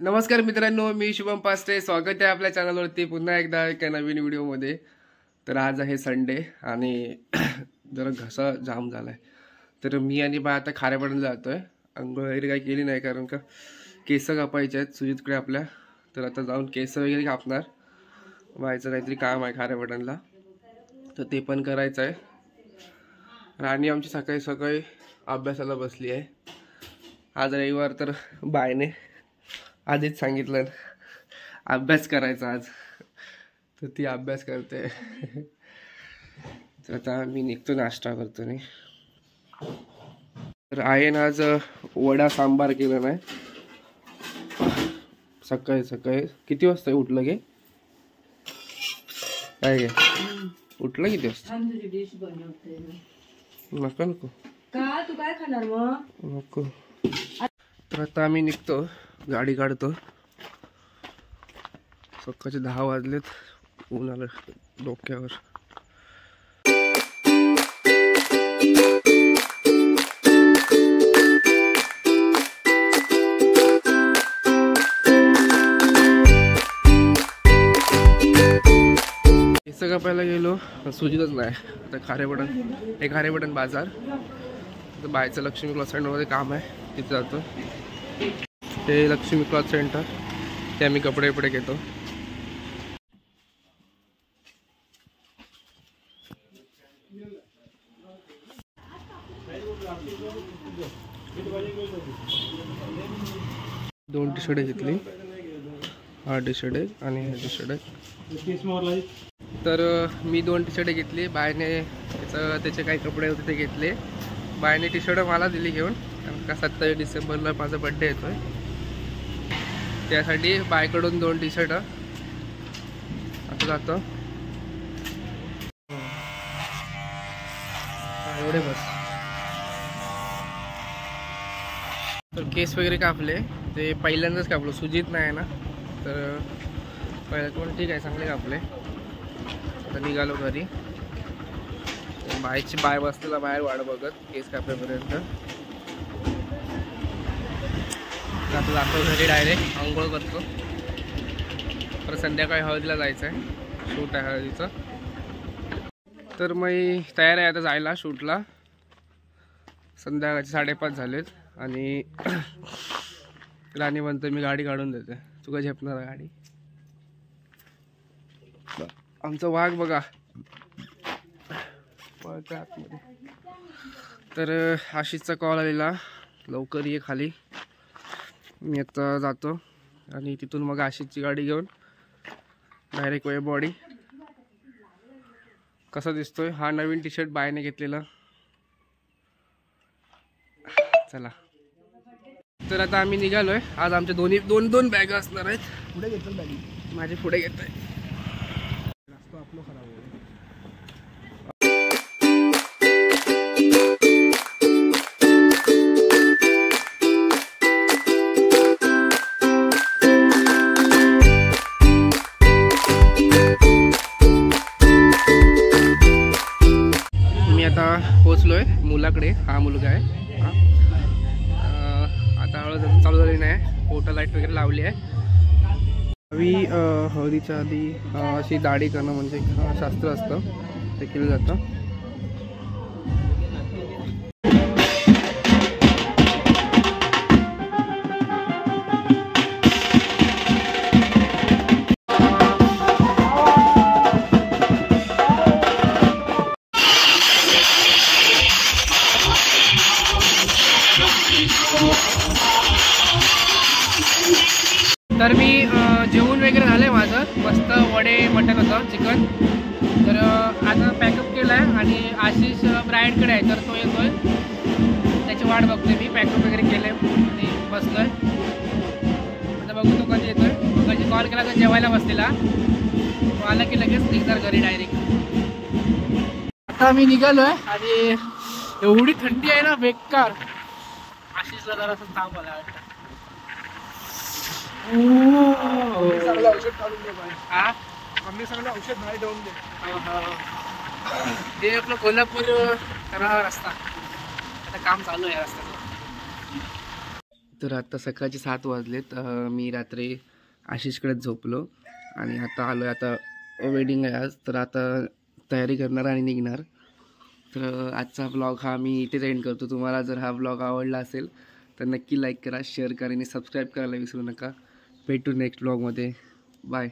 नमस्कार मित्रांनो, मी शुभम पास्टे. स्वागत आहे आपल्या चॅनलवरती पुन्हा एकदा एका नवीन व्हिडिओमध्ये. तर आज आहे संडे आणि जरा घसा जाम झालाय. तर मी आणि बा आता खाऱ्यापाड्याला जातोय. अंघोळ वगैरे काही केली नाही कारण का केस कापायचे आहेत सुजितकडे आपल्या. तर आता जाऊन केस वगैरे कापणार. बायचं काहीतरी काम आहे खाऱ्यापाड्याला, तर ते पण करायचं आहे. राणी आमची सकाळी सकाळी अभ्यासाला बसली आहे. आज रविवार तर बायने आधीच सांगितलं अभ्यास करायचा आज, तर ती अभ्यास करते. तर आता मी निघतो, नाश्ता करतो. नाही तर आईने आज वडा सांबार केला नाही. सकाळी सकाळी किती वाजता उठलं गे? काय गे उठलं किती वाजता? नको नको का तू काय खाणार मग? नको. तर आता आम्ही निघतो, गाडी काढतो. सकाळचे 10 वाजलेत. ऊन आलं डोक्यावर. केस कापायला गेलो, सुजितच नाही. आता खारेपटण बाजार. तर बायचं लक्ष्मी क्लॉथ सेंटरमध्ये काम आहे, तिथे जातो. ते लक्ष्मी क्लॉथ सेंटर, ते आम्ही कपडे घेतो. दोन टी शर्ट घेतली. हा टी शर्ट आहे आणि हा टी शर्ट आहे. तर मी 2 टी शर्ट घेतली. बायने त्याचे काही कपडे होते ते घेतले. बायने टी शर्ट मला दिली घेऊन, कारण का 27 डिसेंबरला माझा बड्डे येतोय. त्यासाठी बायकडून 2 टी शर्ट. आता जातो. एवढे बस. तर केस वगैरे कापले. ते पहिल्यांदाच कापलो, सुजित नाही ना, तर पहिलं पण ठीक आहे, चांगले कापले. आता निघालो घरी. बाय बसलेला बाहेर वाट बघत केस कापेपर्यंत. आता जातो घरी डायरेक्ट, आंघोळ करतो. तर संध्याकाळी हळदीला जायचं आहे, शूट आहे हळदीचं. तर मी तयार आहे आता जायला शूटला. संध्याकाळचे 5:30 झालेत आणि राणी म्हणते मी गाडी काढून देते, तू काय झेपणार गाडी. आमचा वाघ बघा आतमध्ये. तर आशिषचा कॉल आलेला, लवकर ये खाली. मी आता जातो आणि तिथून मग आशिषची गाडी घेऊन डायरेक्ट वे बॉडी. कसा दिसतोय हा नवीन टी शर्ट बायने घेतलेला. चला. तर आता आम्ही निघालोय. आज आमच्या दोन बॅग असणार आहेत. पुढे घेतलं बॅग माझे, पुढे घेत आहे. मी आता पोचलोय मुलाकडे. हा मुलगा आहे. आता हळद चालू झाली नाही, फोटो लाईट वगैरे लावली आहे. हळदीच्या आधी अशी दाढी करणं म्हणजे शास्त्र असतं, ते केलं जातं. तर मी जेवण वगैरे झालं आहे माझं. मस्त वडे मटण होतं, चिकन. तर आता पॅकअप केलं आहे आणि आशिष ब्राईडकडे आहे, तर तो येतोय. त्याची वाट बघतोय मी. पॅकअप वगैरे केलं आहे आणि बसलो आहे. आता बघू तो कधी येतोय. कधी कॉल केला तर जेवायला बसलेला, तो आला की लगेच निघणार घरी डायरेक्ट. आता मी निघालो आहे आणि एवढी थंडी आहे ना बेकार. आशिषला जरा असं ताप आला वाटतं. चांगलं औषध काढून दे बाय. हा आम्ही चांगलं औषध बाहेर देऊन दे. ते आपलं कोल्हापूर रस्ता, आता काम चालू आहे रस्त्याचं. तर आता सकाळचे 7 वाजलेत. मी रात्री आशिषकडेच झोपलो आणि आता आलो आहे. आता वेडिंग आहे आज, तर आता तयारी करणार आणि निघणार. तर आजचा ब्लॉग हा मी इथेच एंड करतो. तुम्हाला जर हा ब्लॉग आवडला असेल तर नक्की लाईक करा, शेअर करा आणि सबस्क्राईब करायला विसरू नका. भेटू नेक्स्ट ब्लॉगमध्ये. बाय.